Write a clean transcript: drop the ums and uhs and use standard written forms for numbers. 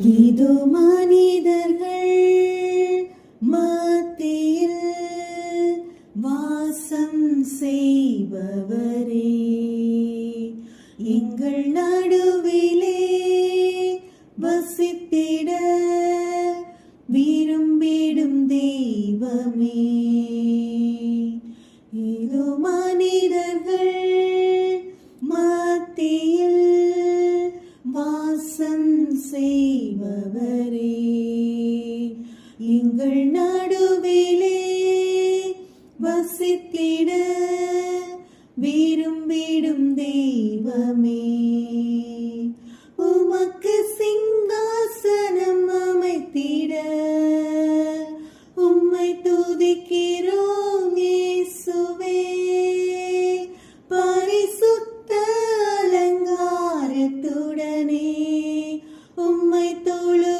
இது மனிதர்கள் மத்தியில் வாசம் செய்பவரே, எங்கள் நடுவிலே வசித்திட விரும்பிடும் தெய்வமே. இது மனிதர்கள் மத்தியில் வாசம் செய்பவரே, எங்கள் நடுவிலே வசித்திட விரும்பிடும் தெய்வமே. உமக்கு சிங்காசனம் அமைத்திட உம்மை துதிக்கிறோம் இயேசுவே. பரிசுத்த அலங்காரத்துடனே உம்மை தொழு